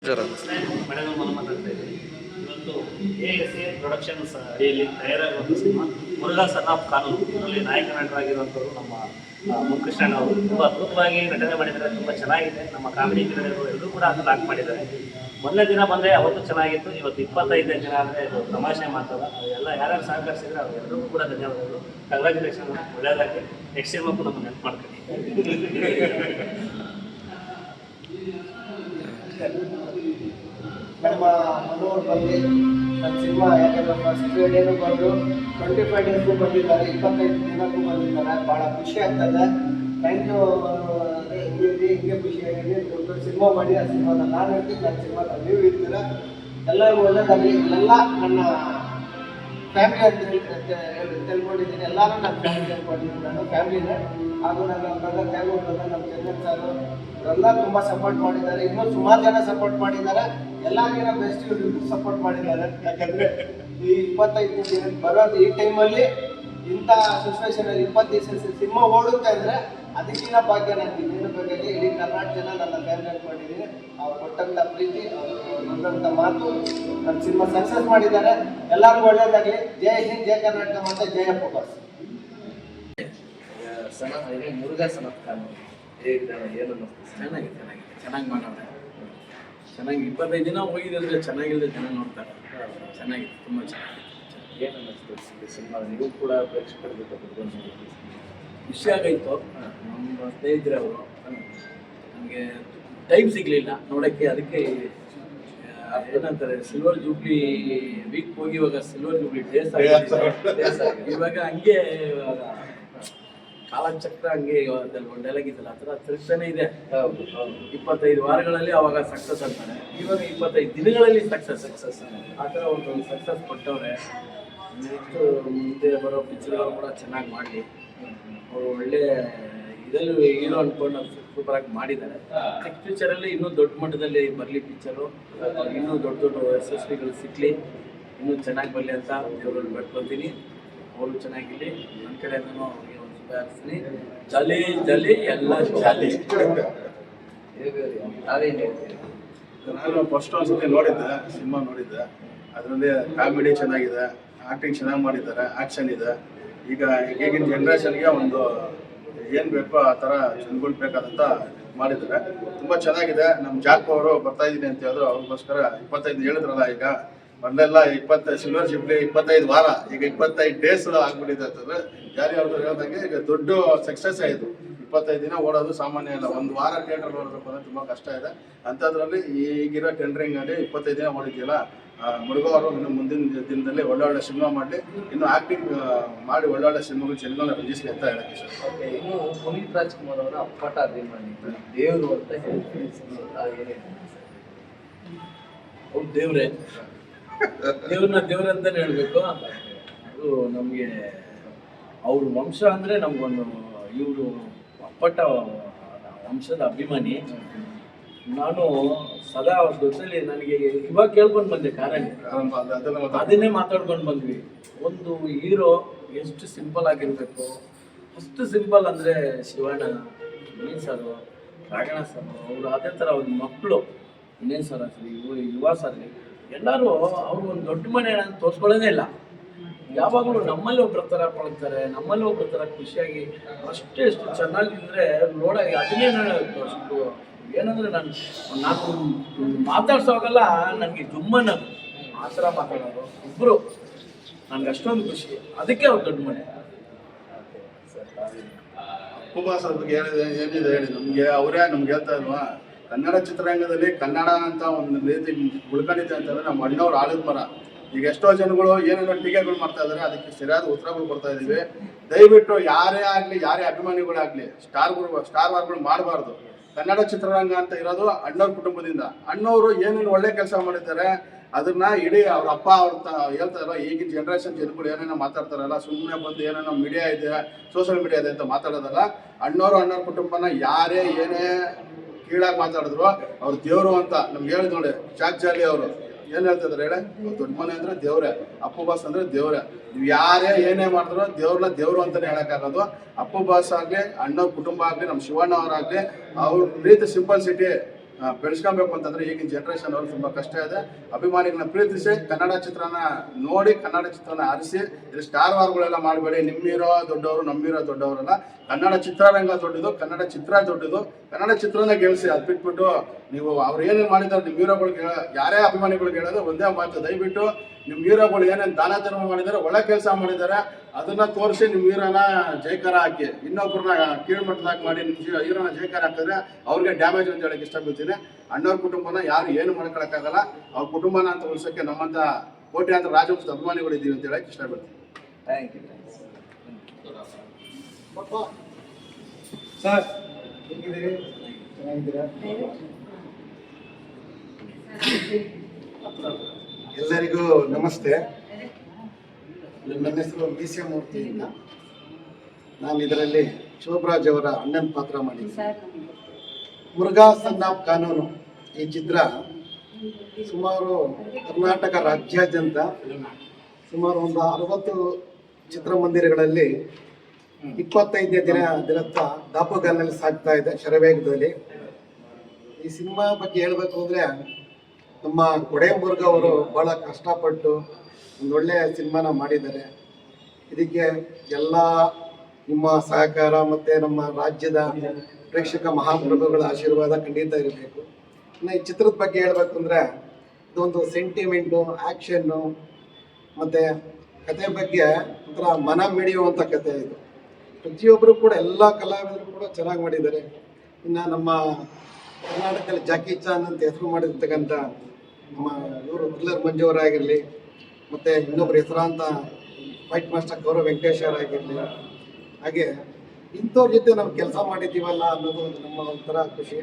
Madam మనం ಮಾತಾಡ್ತಾ ಇದ್ದೀವಿ. ಇವತ್ತು ASA ಪ್ರೊಡಕ್ಷನ್ಸ್ ಅಡಿಯಲ್ಲಿ ತಯಾರಾಗುವಂಥ ಸಿನಿಮಾ ಮುರುಘಾ ಸನ್ ಆಫ್ ಕಾನೂನು. ಇದರಲ್ಲಿ ನಾಯಕ ನಟರಾಗಿರುವಂಥವ್ರು ನಮ್ಮ ಮುಖಕೃಷ್ಣನ್ ಅವರು ತುಂಬ ಅದ್ಭುತವಾಗಿ ನಟನೆ ಮಾಡಿದ್ದಾರೆ. ತುಂಬ ಚೆನ್ನಾಗಿದೆ. ನಮ್ಮ ಕಾಮಿಡಿ ಹೀರೋಗಳು ಎಲ್ಲರೂ ಕೂಡ ಅದನ್ನು ಆಕ್ಟ್ ಮಾಡಿದ್ದಾರೆ. ಮೊದಲನೇ ದಿನ ಬಂದರೆ ಅವತ್ತು ಚೆನ್ನಾಗಿತ್ತು. ಇವತ್ತು 25ನೇ ದಿನ ಅಂದರೆ ಇದು ತಮಾಷೆ ಮಾತಲ್ಲ. ಎಲ್ಲ ಯಾರ್ಯಾರು ಸಹಕರಿಸಿದ್ರೆ ಅವರೆಲ್ಲರಿಗೂ ಕೂಡ ಧನ್ಯವಾದಗಳು. ಕಂಗ್ರ್ಯಾಚುಲೇಷನ್, ಒಳ್ಳೆಯದಾಗಿ ನೆಕ್ಸ್ಟ್ ಸಿನಿಮಾಕ್ಕೂ ನಮ್ಮ ನೆನಪು ಮಾಡ್ತೀನಿ. ನಮ್ಮ ಮನೋಹರ್ ಬಂದು ನನ್ನ ಸಿನಿಮಾ ಯಾಕಂದರೆ ಫಸ್ಟ್ ಡೇನು ಬಂದು 25 ಡೇಸ್ಗೂ ಬಂದಿದ್ದಾರೆ, 25 ದಿನಕ್ಕೂ ಬಂದಿದ್ದಾರೆ. ಭಾಳ ಖುಷಿ ಆಗ್ತದೆ. Thank you. ಹಿಂಗೆ ಖುಷಿಯಾಗಿದೆ. ದೊಡ್ಡ ಸಿನಿಮಾ ಮಾಡಿ ಆ ಸಿನಿಮಾನ ನಾನು ಹೇಳ್ತೀನಿ, ನನ್ನ ಸಿನಿಮಾನ ನೀವು ಇರ್ತೀರ. ಎಲ್ಲರಿಗೂ ಒಳ್ಳೆಯದಾಗಲಿ. ಎಲ್ಲ ನನ್ನ ಫ್ಯಾಮಿಲಿ ಅಂತ ತಿಳ್ಕೊಂಡಿದ್ದೀನಿ. ಎಲ್ಲರೂ ನನ್ನ ಫ್ಯಾಮಿಲಿ ಅಂದ್ಕೊಂಡಿದ್ದೀನಿ. ನನ್ನ ಫ್ಯಾಮಿಲಿನೇ. ಹಾಗೂ ನನ್ನ ಬ್ರದರ್ ತ್ಯಾಗು ಬ್ರದರ್, ನಮ್ಮ ಚಂದನ್ ಸರ್ ಇವರೆಲ್ಲ ತುಂಬ ಸಪೋರ್ಟ್ ಮಾಡಿದ್ದಾರೆ. ಇನ್ನೂ ಸುಮಾರು ಜನ ಸಪೋರ್ಟ್ ಮಾಡಿದ್ದಾರೆ. ಎಲ್ಲರಿಗಿನ ಬೆಸ್ಟ್ ಇವರು ಸಪೋರ್ಟ್ ಮಾಡಿದ್ದಾರೆ. ಯಾಕಂದರೆ ಈ 25ನೇ ದಿನ ಬರೋದು ಈ ಟೈಮಲ್ಲಿ ಇಂಥ ಸಿಚುವೇಶನಲ್ಲಿ 20 ದಿವಸ ಸಿನಿಮಾ ಓಡುತ್ತೆ ಅಂದರೆ ಅದಕ್ಕಿಂತ ಭಾಗ್ಯ ನನಗೆ ಇನ್ನೇನು ಬೇಕಾಗಿ. ಇಡೀ ಕರ್ನಾಟಕ ಜನ ನನ್ನ ಫ್ಯಾಮಿಲಿ ಅಂದ್ಕೊಂಡಿದ್ದೀನಿ. ಅವ್ರು ಕೊಟ್ಟಂಥ ಪ್ರೀತಿ, ಅವ್ರು ಬಂದಂಥ ಮಾತು, ನನ್ನ ಸಿನಿಮಾ ಸಕ್ಸಸ್ ಮಾಡಿದ್ದಾರೆ. ಎಲ್ಲರಿಗೂ ಒಳ್ಳೆಯದಾಗಲಿ. ಜೈ ಹಿಂದ್, ಜೈ ಕರ್ನಾಟಕ ಮತ್ತು ಜಯ ಫೋಕಸ್. ಮುರುಘಾ ಸನ್ ಆಫ್ ಕಾನೂನು ಏನು ಚೆನ್ನಾಗಿ ಮಾಡೋಣ. ಚೆನ್ನಾಗಿ 25 ದಿನ ಹೋಗಿದ್ರೆ ಚೆನ್ನಾಗಿಲ್ಲದೆ ಜನ ನೋಡ್ತಾರೆ. ಚೆನ್ನಾಗಿದೆ, ತುಂಬ ಚೆನ್ನಾಗಿದೆ. ಏನು ಅನ್ನಿಸ್ತು ಸಿನಿಮಾ? ನೀವು ಕೂಡ ಪ್ರೇಕ್ಷಕರಿಗೆ ಖುಷಿ ಆಗಾಯಿತು. ನಮ್ಮ ಸ್ನೇಹಿತರೆ ಅವರು ನನಗೆ ಟೈಮ್ ಸಿಗಲಿಲ್ಲ ನೋಡೋಕ್ಕೆ. ಅದಕ್ಕೆ ಏನಂತಾರೆ, ಸಿಲ್ವರ್ ಜೂಬ್ಲಿ ವೀಕ್ ಹೋಗಿ ಇವಾಗ ಸಿಲ್ವರ್ ಜೂಬ್ಲಿ ಡೇಸ್ ಇವಾಗ ಹಂಗೆ ಕಾಲಚಕ್ರ ಹಂಗೆ ಡೈಲಾಗಿದ್ದಲ್ಲ ಆ ಥರ ತಿರುಗ್ತಾನೆ ಇದೆ. 25 ವಾರಗಳಲ್ಲಿ ಅವಾಗ ಸಕ್ಸಸ್ ಅಂತಾರೆ, ಇವಾಗ 25 ದಿನಗಳಲ್ಲಿ ಸಕ್ಸಸ್ ಆ ಥರ ಒಂದು ಸಕ್ಸಸ್ ಕೊಟ್ಟವ್ರೆ. ನೆಕ್ಸ್ಟ್ ಮುಂದೆ ಬರೋ ಪಿಕ್ಚರ್ಗಳು ಕೂಡ ಚೆನ್ನಾಗಿ ಮಾಡಲಿ. ಅವರು ಒಳ್ಳೆ ಇದರಲ್ಲಿ ಹೀರೋ ಅಂದ್ಕೊಂಡು ಸೂಪರಾಗಿ ಮಾಡಿದ್ದಾರೆ. ನೆಕ್ಸ್ಟ್ ಫ್ಯೂಚರಲ್ಲಿ ಇನ್ನೂ ದೊಡ್ಡ ಮಟ್ಟದಲ್ಲಿ ಬರಲಿ ಪಿಕ್ಚರು. ಇನ್ನೂ ದೊಡ್ಡ ದೊಡ್ಡ ಯಶಸ್ವಿಗಳು ಸಿಕ್ಕಲಿ, ಇನ್ನೂ ಚೆನ್ನಾಗಿ ಬರಲಿ ಅಂತ ದೇವರಲ್ಲಿ ಬೇಡ್ಕೊತೀನಿ. ಅವರು ಚೆನ್ನಾಗಿರಲಿ. ನನ್ನ ಕಡೆಯಿಂದನೂ ಜಾಲಿ ಜಾಲಿ ಎಲ್ಲ ಜಾಲಿ. ನಾನು ಫಸ್ಟ್ ಒಂದ್ಸತಿ ನೋಡಿದ್ದೆ, ಸಿನಿಮಾ ನೋಡಿದ್ದೆ. ಅದರಲ್ಲಿ ಕಾಮಿಡಿ ಚೆನ್ನಾಗಿದೆ, ಆ್ಯಕ್ಟಿಂಗ್ ಚೆನ್ನಾಗಿ ಮಾಡಿದ್ದಾರೆ, ಆ್ಯಕ್ಷನ್ ಇದೆ. ಈಗ ಈಗಿನ ಜನ್ರೇಷನ್ಗೆ ಒಂದು ಏನು ಬೇಕೋ ಆ ಥರ ಜನಗಳು ಬೇಕಾದಂತ ಮಾಡಿದ್ದಾರೆ. ತುಂಬ ಚೆನ್ನಾಗಿದೆ. ನಮ್ಮ ಜಾಕ್ ಅವರು ಬರ್ತಾ ಇದ್ದೀನಿ ಅಂತ ಹೇಳಿದ್ರು. ಅವ್ರಿಗೋಸ್ಕರ 25 ಹೇಳಿದ್ರಲ್ಲ, ಈಗ ಮೊದಲೆಲ್ಲ 20 ಸಿಲ್ವರ್ ಜೂಬ್ಲಿ 25 ವಾರ, ಈಗ 25 ಡೇಸ್ ಆಗ್ಬಿಟ್ಟಿದೆ ಅಂತಂದ್ರೆ ಜಾರಿ ಅವ್ರು ಹೇಳ್ದಂಗೆ ಈಗ ದೊಡ್ಡ ಸಕ್ಸಸ್ ಆಯಿತು. 25 ದಿನ ಓಡೋದು ಸಾಮಾನ್ಯ ಇಲ್ಲ. ಒಂದು ವಾರ ಥಿಯೇಟರ್ ಓಡಬೇಕು ಅಂದರೆ ತುಂಬ ಕಷ್ಟ ಇದೆ. ಅಂಥದ್ರಲ್ಲಿ ಈಗಿರೋ ಟೆಂಡ್ರಿಂಗಲ್ಲಿ 25 ದಿನ ಓಡಿದೆಯಲ್ಲ, ಮುರುಘಾ ಅವರು ಇನ್ನು ಮುಂದಿನ ದಿನದಲ್ಲಿ ಒಳ್ಳೊಳ್ಳೆ ಸಿನಿಮಾ ಮಾಡಲಿ, ಇನ್ನು ಆ್ಯಕ್ಟಿಂಗ್ ಮಾಡಿ ಒಳ್ಳೊಳ್ಳೆ ಸಿನಿಮಾಗಳು ಜನಗಳನ್ನ ರಂಜಿಸಲಿ ಅಂತ ಹೇಳಕ್ಕೆ ಇಷ್ಟ. ಓಕೆ, ಇನ್ನು ಪುನೀತ್ ರಾಜ್ಕುಮಾರ್ ಅವರ ಅಪ್ಪಟ ಅಭಿಮಾನಿ ದೇವರು ಅಂತ ಹೇಳ್ತೀನಿ. ಅವ್ರು ದೇವ್ರೆ ಅಂತಾನೆ ಹೇಳ್ಬೇಕು. ಅದು ನಮಗೆ ಅವ್ರ ವಂಶ ಅಂದರೆ ನಮಗೊಂದು, ಇವರು ಅಪ್ಪಟ ವಂಶದ ಅಭಿಮಾನಿ. ನಾನು ಸದಾ ಅವ್ರ ಜೊತೆಲಿ ನನಗೆ ಇವಾಗ ಕೇಳ್ಕೊಂಡು ಬಂದೆ ಕಾರಲ್ಲಿ, ಅದನ್ನೇ ಮಾತಾಡ್ಕೊಂಡು ಬಂದ್ವಿ. ಒಂದು ಹೀರೋ ಎಷ್ಟು ಸಿಂಪಲ್ ಆಗಿರಬೇಕು, ಅಷ್ಟು ಸಿಂಪಲ್ ಅಂದರೆ ಶಿವಣ್ಣ, ಇನ್ನೇನು ಸರ್, ರಾಘಣ್ಣ ಸರ್ ಅವರು ಅದೇ ಥರ ಒಂದು ಮಕ್ಕಳು, ಇನ್ನೇನು ಸರ್ ಆಗಲಿ, ಯುವ ಸರ್ ಎಲ್ಲರೂ ಅವರು ಒಂದು ದೊಡ್ಡ ಮನೆ ತೋರಿಸ್ಕೊಳ್ಳೋದೇ ಇಲ್ಲ. ಯಾವಾಗಲೂ ನಮ್ಮಲ್ಲಿ ಒಬ್ಬರ ಥರ ಪಳಗ್ತಾರೆ, ನಮ್ಮಲ್ಲಿ ಒಬ್ಬರ ಥರ ಖುಷಿಯಾಗಿ ಎಷ್ಟು ಚೆನ್ನಾಗಿದ್ರೆ ನೋಡಾಗಿ ಅದನ್ನೇ ನಾನು ಅಷ್ಟು ಏನಂದರೆ ನಾನು ಮಾತಾಡ್ಸೋವಾಗೆಲ್ಲ ನನಗೆ ಜುಮ್ಮನ್ನದು ಆ ಥರ ಮಾತಾಡೋರು ಇಬ್ಬರು ನನಗೆ ಅಷ್ಟೊಂದು ಖುಷಿ. ಅದಕ್ಕೆ ಅವ್ರು ದೊಡ್ಡ ಮನೆ. ಅಪ್ಪುಬಾಸ್ ಅವ್ರ ಬಗ್ಗೆ ಏನಿದೆ ಹೇಳಿ. ನಮಗೆ ಅವರೇ ನಮ್ಗೆ ಹೇಳ್ತಾ ಇಲ್ವಾ, ಕನ್ನಡ ಚಿತ್ರರಂಗದಲ್ಲಿ ಕನ್ನಡ ಅಂತ ಒಂದು ರೀತಿ ಉಳ್ಕೊಂಡಿದೆ ಅಂತಂದ್ರೆ ನಮ್ಮ ಅಣ್ಣವ್ರು ಆಳಿದ ಮರ. ಈಗ ಎಷ್ಟೋ ಜನಗಳು ಏನೇನೋ ಟೀಕೆಗಳು ಮಾಡ್ತಾ ಇದ್ದಾರೆ, ಅದಕ್ಕೆ ಸರಿಯಾದ ಉತ್ತರಗಳು ಕೊಡ್ತಾ ಇದ್ದೀವಿ. ದಯವಿಟ್ಟು ಯಾರೇ ಆಗಲಿ, ಯಾರೇ ಅಭಿಮಾನಿಗಳಾಗಲಿ ಸ್ಟಾರ್ ವಾರ್ಗಳು ಮಾಡಬಾರ್ದು. ಕನ್ನಡ ಚಿತ್ರರಂಗ ಅಂತ ಇರೋದು ಅಣ್ಣವ್ರ ಕುಟುಂಬದಿಂದ. ಅಣ್ಣವರು ಏನೇನು ಒಳ್ಳೆ ಕೆಲಸ ಮಾಡಿದ್ದಾರೆ ಅದನ್ನ ಇಡೀ ಅವ್ರ ಅಪ್ಪ ಹೇಳ್ತಾರಲ್ಲ, ಈಗಿನ ಜನ್ರೇಷನ್ ಜನಗಳು ಏನೇನೋ ಮಾತಾಡ್ತಾರಲ್ಲ, ಸುಮ್ಮನೆ ಬಂದು ಏನೇನೋ ಮೀಡಿಯಾ ಇದೆ, ಸೋಷಿಯಲ್ ಮೀಡಿಯಾ ಇದೆ ಅಂತ ಮಾತಾಡೋದಲ್ಲ. ಅಣ್ಣವ್ರ ಕುಟುಂಬನ ಯಾರೇ ಏನೇ ಕೀಳಾಗಿ ಮಾತಾಡಿದ್ರು ಅವ್ರು ದೇವರು ಅಂತ ನಮ್ಗೆ ಹೇಳಿದ್ ನೋಡಿ. ಜಾಕ್ ಜಾಲಿ ಅವರು ಏನು ಹೇಳ್ತಿದ್ದಾರೆ ಹೇಳಿ, ದೊಡ್ಡ ಮನೆ ಅಂದರೆ ದೇವ್ರೆ, ಅಪ್ಪುಬಾಸ್ ಅಂದರೆ ದೇವ್ರೆ. ನೀವು ಯಾರೇ ಏನೇ ಮಾಡಿದ್ರು ದೇವ್ರನ್ನ ದೇವರು ಅಂತಲೇ ಹೇಳೋಕ್ಕಾಗೋದು. ಅಪ್ಪುಬಾಸ್ ಆಗಲಿ, ಅಣ್ಣವ್ರ ಕುಟುಂಬ ಆಗಲಿ, ನಮ್ಮ ಶಿವಣ್ಣ ಅವರಾಗಲಿ, ಅವ್ರ ರೀತಿ ಸಿಂಪಲ್ ಸಿಟಿ ಬೆಳೆಸ್ಕೊಬೇಕು ಅಂತಂದ್ರೆ ಈಗಿನ ಜನ್ರೇಷನ್ ಅವ್ರಿಗೆ ತುಂಬ ಕಷ್ಟ ಇದೆ. ಅಭಿಮಾನಿಗಳನ್ನ ಪ್ರೀತಿಸಿ ಕನ್ನಡ ಚಿತ್ರನ ನೋಡಿ, ಕನ್ನಡ ಚಿತ್ರನ ಆರಿಸಿ. ಇಲ್ಲಿ ಸ್ಟಾರ್ ವಾರ್ಗಳೆಲ್ಲ ಮಾಡಬೇಡಿ, ನಿಮ್ಮ ಹೀರೋ ದೊಡ್ಡವರು ನಮ್ಮ ಹೀರೋ ದೊಡ್ಡವರಲ್ಲ. ಕನ್ನಡ ಚಿತ್ರರಂಗ ದೊಡ್ಡದು, ಕನ್ನಡ ಚಿತ್ರ ದೊಡ್ಡದು, ಕನ್ನಡ ಚಿತ್ರನ ಗೆಲ್ಲಿಸಿ. ಅದು ಬಿಟ್ಬಿಟ್ಟು ನೀವು ಅವ್ರು ಏನೇನು ಮಾಡಿದ್ದಾರೆ ನಿಮ್ಮ ಹೀರೋಗಳಿಗೆ, ಯಾರೇ ಅಭಿಮಾನಿಗಳಿಗೆ ಹೇಳೋದು ಒಂದೇ ಮಾತು, ದಯವಿಟ್ಟು ನಿಮ್ಮ ಹೀರೋಗಳು ಏನೇನು ದಾನ ಧರ್ಮ ಮಾಡಿದ್ದಾರೆ, ಒಳ್ಳೆ ಕೆಲಸ ಮಾಡಿದ್ದಾರೆ, ಅದನ್ನ ತೋರಿಸಿ ನಿಮ್ಮ ಹೀರೋನ ಜೈಕಾರ ಹಾಕಿ. ಇನ್ನೊಬ್ಬರನ್ನ ಕೀಳ್ಮಟ್ಟದಾಗ ಮಾಡಿ ನಿಮ್ಮ ಹೀರೋನ ಜೈಕಾರ ಹಾಕಿದ್ರೆ ಅವ್ರಿಗೆ ಡ್ಯಾಮೇಜ್ ಅಂತ ಹೇಳಕ್ಕೆ ಇಷ್ಟಪಡ್ತೀನಿ. ಅಣ್ಣವ್ರ ಕುಟುಂಬನ ಯಾರು ಏನು ಮಾಡ್ಕೊಳಕ್ಕಾಗಲ್ಲ. ಅವ್ರ ಕುಟುಂಬನ ಅಂತ ಉಳಿಸೋಕ್ಕೆ ನಮ್ಮಂತ ಕೋಟ್ಯಾಂತರ ರಾಜವಂಶದ ಅಭಿಮಾನಿಗಳು ಇದ್ದೀವಿ ಅಂತ ಹೇಳಕ್ಕೆ ಇಷ್ಟಪಡ್ತೀನಿ. Thank you. ಸರ್ ಹೇಗಿದ್ದೀರಿ? ಚೆನ್ನಾಗಿದ್ದೀರಾ? ಎಲ್ಲರಿಗೂ ನಮಸ್ತೆ. ನನ್ನ ಹೆಸರು ಮೀಸ್ಯ ಮೂರ್ತಿ ಅಂತ. ನಾನು ಇದರಲ್ಲಿ ಶೋಭರಾಜ್ ಅವರ ಅಣ್ಣನ ಪಾತ್ರ ಮಾಡಿದ್ದೆ. ಮುರುಘಾ ಸನ್ ಆಫ್ ಕಾನೂನು ಈ ಚಿತ್ರ ಸುಮಾರು ಕರ್ನಾಟಕ ರಾಜ್ಯಾದ್ಯಂತ ಸುಮಾರು ಒಂದು 60 ಚಿತ್ರಮಂದಿರಗಳಲ್ಲಿ 25ನೇ ದಿನದ ದಾಪುಗಾಲಿನಲ್ಲಿ ಸಾಗ್ತಾ ಇದೆ ಶರವೇಗದಲ್ಲಿ. ಈ ಸಿನಿಮಾ ಬಗ್ಗೆ ಹೇಳಬೇಕು ಅಂದರೆ ನಮ್ಮ ಕೊಡೆ ಮುರುಘಾ ಅವರು ಭಾಳ ಕಷ್ಟಪಟ್ಟು ಒಂದೊಳ್ಳೆ ಸಿನಿಮಾನ ಮಾಡಿದ್ದಾರೆ. ಇದಕ್ಕೆ ಎಲ್ಲ ನಿಮ್ಮ ಸಹಕಾರ ಮತ್ತು ನಮ್ಮ ರಾಜ್ಯದ ಪ್ರೇಕ್ಷಕ ಮಹಾಪ್ರಭುಗಳ ಆಶೀರ್ವಾದ ಖಂಡಿತ ಇರಬೇಕು. ಇನ್ನು ಈ ಚಿತ್ರದ ಬಗ್ಗೆ ಹೇಳಬೇಕು ಅಂದರೆ ಇದೊಂದು ಸೆಂಟಿಮೆಂಟು, ಆ್ಯಕ್ಷನ್ನು ಮತ್ತು ಕತೆ ಬಗ್ಗೆ ಒಂಥರ ಮನ ಮಿಡಿಯುವಂಥ ಕತೆ ಇದು. ಪ್ರತಿಯೊಬ್ಬರು ಕೂಡ ಎಲ್ಲ ಕಲಾವಿದರು ಕೂಡ ಚೆನ್ನಾಗಿ ಮಾಡಿದ್ದಾರೆ. ಇನ್ನು ನಮ್ಮ ಕರ್ನಾಟಕದಲ್ಲಿ ಜಾಕಿ ಚಾನ್ ಅಂತ ಹೆಸರು ಮಾಡಿರ್ತಕ್ಕಂಥ ನಮ್ಮ ಇವರು ಥ್ರಿಲ್ಲರ್ ಮಂಜು ಅವರಾಗಿರಲಿ, ಮತ್ತು ಇನ್ನೊಬ್ಬರು ಹೆಸರಾಂತ ಫೈಟ್ ಮಾಸ್ಟರ್ ಗೌರವ್ ವೆಂಕಟೇಶ್ ಅವರಾಗಿರಲಿ, ಹಾಗೆ ಇಂಥವ್ರ ಜೊತೆ ನಾವು ಕೆಲಸ ಮಾಡಿದ್ದೀವಲ್ಲ ಅನ್ನೋದು ನಮ್ಮ ಒಂಥರ ಖುಷಿ.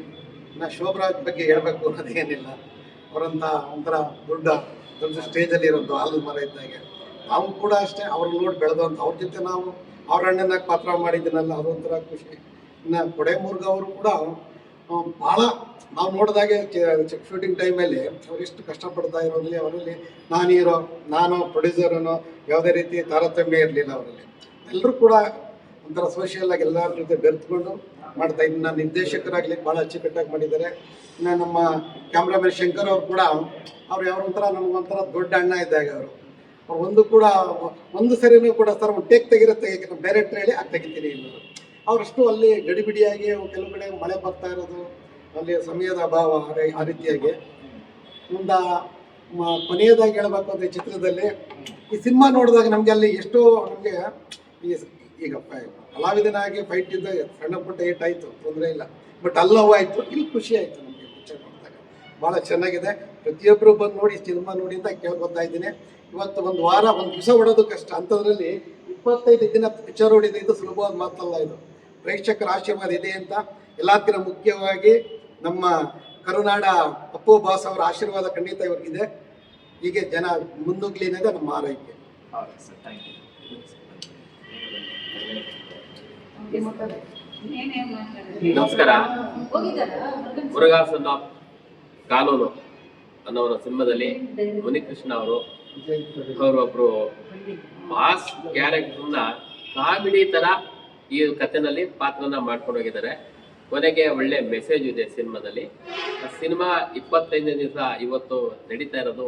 ಇನ್ನು ಶೋಭರಾಜ್ ಬಗ್ಗೆ ಹೇಳಬೇಕು ಅನ್ನೋದೇನಿಲ್ಲ. ಅವರಂಥ ಒಂಥರ ದೊಡ್ಡ ಸ್ಟೇಜಲ್ಲಿ ಇರೋದು ಆಲದ ಮರ ಇದ್ದಾಗೆ. ನಾವು ಕೂಡ ಅಷ್ಟೇ ಅವ್ರನ್ನ ನೋಡಿ ಬೆಳೆದಂಥ ಅವ್ರ ಜೊತೆ ನಾವು ಅವ್ರ ಅಣ್ಣನಾಗಿ ಪಾತ್ರ ಮಾಡಿದ್ದೀನಲ್ಲ, ಅದೊಂಥರ ಖುಷಿ. ಇನ್ನು ಕೊಡೆ ಮುರುಘಾ ಅವರು ಕೂಡ ಭಾಳ ನಾವು ನೋಡಿದಾಗೆ ಶೂಟಿಂಗ್ ಟೈಮಲ್ಲಿ ಅವ್ರು ಎಷ್ಟು ಕಷ್ಟಪಡ್ತಾ ಇರೋದ್ರಲ್ಲಿ ಅವರಲ್ಲಿ ನಾನು ಹೀರೋ, ನಾನು ಪ್ರೊಡ್ಯೂಸರನ್ನು ಯಾವುದೇ ರೀತಿ ತಾರತಮ್ಯ ಇರಲಿಲ್ಲ ಅವರಲ್ಲಿ. ಎಲ್ಲರೂ ಕೂಡ ಒಂಥರ ಸೋಷಿಯಲಾಗಿ ಎಲ್ಲರ ಜೊತೆ ಬೆರೆತ್ಕೊಂಡು ಮಾಡ್ತಾ ಇನ್ನು ನಿರ್ದೇಶಕರಾಗಲಿ ಭಾಳ ಅಚ್ಚುಕಟ್ಟಾಗಿ ಮಾಡಿದ್ದಾರೆ. ಇನ್ನು ನಮ್ಮ ಕ್ಯಾಮ್ರಾಮನ್ ಶಂಕರ್ ಅವರು ಕೂಡ ಅವ್ರು ಯಾವಂಥರ ನಮಗೊಂಥರ ದೊಡ್ಡ ಅಣ್ಣ ಇದ್ದಾಗ ಅವರು ಒಂದು ಸರಿನೂ ಕೂಡ ಸರ್ ಒಂದು ಟೇಕ್ ತೆಗಿರೋ ಬೇರೆ ಹೇಳಿ ತೆಗಿತೀನಿ ಇಲ್ಲರು. ಅವರಷ್ಟು ಅಲ್ಲಿ ಗಡಿಬಿಡಿಯಾಗಿ ಕೆಲವು ಕಡೆ ಮಳೆ ಬರ್ತಾ ಇರೋದು, ಅಲ್ಲಿ ಸಮಯದ ಅಭಾವ, ಆ ರೀತಿಯಾಗಿ ಒಂದು ಕೊನೆಯದಾಗಿ ಹೇಳ್ಬೇಕು ಅಂದರೆ ಚಿತ್ರದಲ್ಲಿ ಈ ಸಿನಿಮಾ ನೋಡಿದಾಗ ನಮಗೆ ಅಲ್ಲಿ ಎಷ್ಟೋ ನಮಗೆ ಈಗ ಕಲಾವಿದನಾಗಿ ಫೈಟ್ ಇದ್ದ ಸಣ್ಣ ಪುಟ್ಟ ಏಟಾಯಿತು, ತೊಂದರೆ ಇಲ್ಲ. ಬಟ್ ಅಲ್ಲವೂ ಆಯಿತು, ಇಲ್ಲಿ ಖುಷಿ ಆಯಿತು ನಮಗೆ ಪಿಕ್ಚರ್ ನೋಡಿದಾಗ. ಭಾಳ ಚೆನ್ನಾಗಿದೆ. ಪ್ರತಿಯೊಬ್ಬರು ಬಂದು ನೋಡಿ ಸಿನಿಮಾ ನೋಡಿ ಅಂತ ಕೇಳ್ಕೊತಾ ಇದ್ದೀನಿ. ಇವತ್ತು ಒಂದು ವಾರ ಒಂದು ದಿವಸ ಹೊಡೋದು ಕಷ್ಟ, ಅಂಥದ್ರಲ್ಲಿ 25 ದಿನ ಪಿಕ್ಚರ್ ಹೊಡಿದೆ, ಇದು ಸುಲಭವಾದ ಮಾತಲ್ಲ. ಇದು ಪ್ರೇಕ್ಷಕರ ಆಶೀರ್ವಾದ ಇದೆ ಅಂತ. ಎಲ್ಲಕ್ಕಿಂತ ಮುಖ್ಯವಾಗಿ ನಮ್ಮ ಕರುನಾಡ ಅಪ್ಪು ಬಾಸ್ ಅವರ ಆಶೀರ್ವಾದ ಖಂಡಿತ ಇವ್ರಿಗಿದೆ. ಹೀಗೆ ಜನ ಮುನ್ನುಗ್ಲಿ ಅನ್ನೋದೇ ನಮ್ಮ ಆರೈಕೆ. ನಮಸ್ಕಾರ. ಮುರುಘಾ ಸನ್ ಆಫ್ ಕಾನೂನು ಅನ್ನೋ ಸಿನಿಮಾದಲ್ಲಿ ಮುನಿಕೃಷ್ಣ ಅವರೊಬ್ರು ಮಾಸ್ ಕ್ಯಾರೆಕ್ಟರ್ನ ಕಾಮಿಡಿ ತರ ಈ ಕಥೆನಲ್ಲಿ ಪಾತ್ರನ ಮಾಡ್ಕೊಂಡು ಹೋಗಿದ್ದಾರೆ. ಕೊನೆಗೆ ಒಳ್ಳೆ ಮೆಸೇಜ್ ಇದೆ ಸಿನಿಮಾದಲ್ಲಿ. ಸಿನಿಮಾ 25ನೇ ದಿವಸ ಇವತ್ತು ನಡೀತಾ ಇರೋದು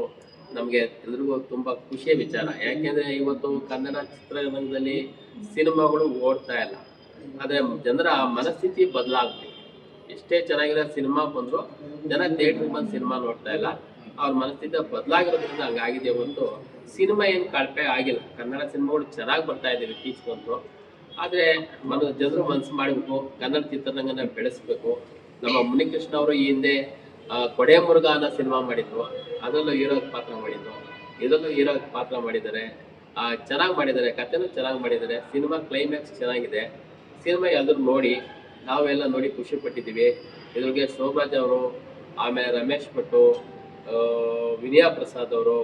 ನಮಗೆ ಎಲ್ರಿಗೂ ತುಂಬ ಖುಷಿಯ ವಿಚಾರ. ಯಾಕೆಂದರೆ ಇವತ್ತು ಕನ್ನಡ ಚಿತ್ರರಂಗದಲ್ಲಿ ಸಿನಿಮಾಗಳು ಓಡ್ತಾ ಇಲ್ಲ, ಆದರೆ ಜನರ ಮನಸ್ಥಿತಿ ಬದಲಾಗ್ತಿದೆ. ಎಷ್ಟೇ ಚೆನ್ನಾಗಿರೋ ಸಿನಿಮಾ ಬಂದರೂ ಜನ ಥಿಯೇಟ್ರಿಗೆ ಬಂದು ಸಿನಿಮಾ ನೋಡ್ತಾ ಇಲ್ಲ. ಅವ್ರ ಮನಸ್ಥಿತಿ ಬದಲಾಗಿರೋದ್ರಿಂದ ಹಂಗಾಗಿದೆ ಹೊರತು ಸಿನಿಮಾ ಏನು ಕಳಪೆ ಆಗಿಲ್ಲ. ಕನ್ನಡ ಸಿನಿಮಾಗಳು ಚೆನ್ನಾಗಿ ಬರ್ತಾ ಇದ್ದೀವಿ ಇತ್ತೀಚೆಗಂತೂ. ಆದರೆ ಜನರು ಮನಸ್ಸು ಮಾಡಬೇಕು, ಕನ್ನಡ ಚಿತ್ರರಂಗನ ಬೆಳೆಸಬೇಕು. ನಮ್ಮ ಮುನಿಕೃಷ್ಣ ಅವರು ಈ ಹಿಂದೆ ಕೊಡೆ ಮುರುಘಾ ಅನ್ನೋ ಸಿನಿಮಾ ಮಾಡಿದ್ರು, ಅದರಲ್ಲೂ ಹೀರೋಗೆ ಪಾತ್ರ ಮಾಡಿದ್ರು, ಇದರಲ್ಲೂ ಹೀರೋಗೆ ಪಾತ್ರ ಮಾಡಿದ್ದಾರೆ. ಚೆನ್ನಾಗಿ ಮಾಡಿದ್ದಾರೆ, ಕಥೆನೂ ಚೆನ್ನಾಗಿ ಮಾಡಿದ್ದಾರೆ. ಸಿನಿಮಾ ಕ್ಲೈಮ್ಯಾಕ್ಸ್ ಚೆನ್ನಾಗಿದೆ. ಸಿನಿಮಾ ಎಲ್ಲರೂ ನೋಡಿ, ನಾವೆಲ್ಲ ನೋಡಿ ಖುಷಿ ಪಟ್ಟಿದ್ದೀವಿ. ಇದ್ರಿಗೆ ಶೋಭರಾಜ್ ಅವರು, ಆಮೇಲೆ ರಮೇಶ್ ಭಟ್ಟು, ವಿನಯ ಪ್ರಸಾದ್ ಅವರು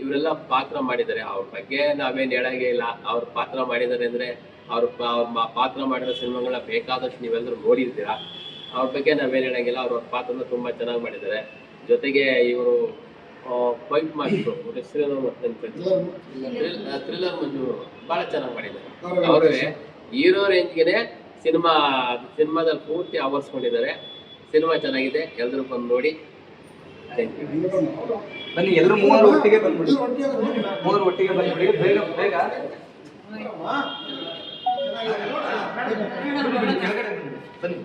ಇವರೆಲ್ಲ ಪಾತ್ರ ಮಾಡಿದ್ದಾರೆ. ಅವ್ರ ಬಗ್ಗೆ ನಾವೇನು ಹೇಳೋಂಗೇ ಇಲ್ಲ. ಅವ್ರ ಪಾತ್ರ ಮಾಡಿದ್ದಾರೆ ಅಂದರೆ ಅವ್ರ ಪಾತ್ರ ಮಾಡಿರೋ ಸಿನಿಮಾಗಳನ್ನ ಬೇಕಾದಷ್ಟು ನೀವೆಲ್ಲರೂ ನೋಡಿರ್ತೀರಾ. ಅವ್ರ ಬಗ್ಗೆ ನಾವೇನು ಹೇಳೋಂಗಿಲ್ಲ. ಅವ್ರ ಪಾತ್ರನ ತುಂಬ ಚೆನ್ನಾಗಿ ಮಾಡಿದ್ದಾರೆ. ಜೊತೆಗೆ ಇವರು ಫೈಟ್ ಮಾಸ್ಟ್ರು ಹೆಸರೇನೋ ಥ್ರಿಲ್ಲರ್ ಮಂಜು ಭಾಳ ಚೆನ್ನಾಗಿ ಮಾಡಿದ್ದಾರೆ. ಅವ್ರಿಗೆ ಹೀರೋ ರೇಂಜ್ಗೆ ಸಿನಿಮಾದಲ್ಲಿ ಪೂರ್ತಿ ಆವರಿಸ್ಕೊಂಡಿದ್ದಾರೆ. ಸಿನಿಮಾ ಚೆನ್ನಾಗಿದೆ, ಎಲ್ಲರೂ ಬಂದು ನೋಡಿ. Thank you. ಬನ್ನಿ ಎಲ್ಲರೂ ಮೂವರು ಒಟ್ಟಿಗೆ ಬಂದ್ಬಿಡಿ, ಮೂವರು ಒಟ್ಟಿಗೆ ಬಂದ್ಬಿಡಿ, ಬೇಗ ಬೇಗ. ಬನ್ನಿ.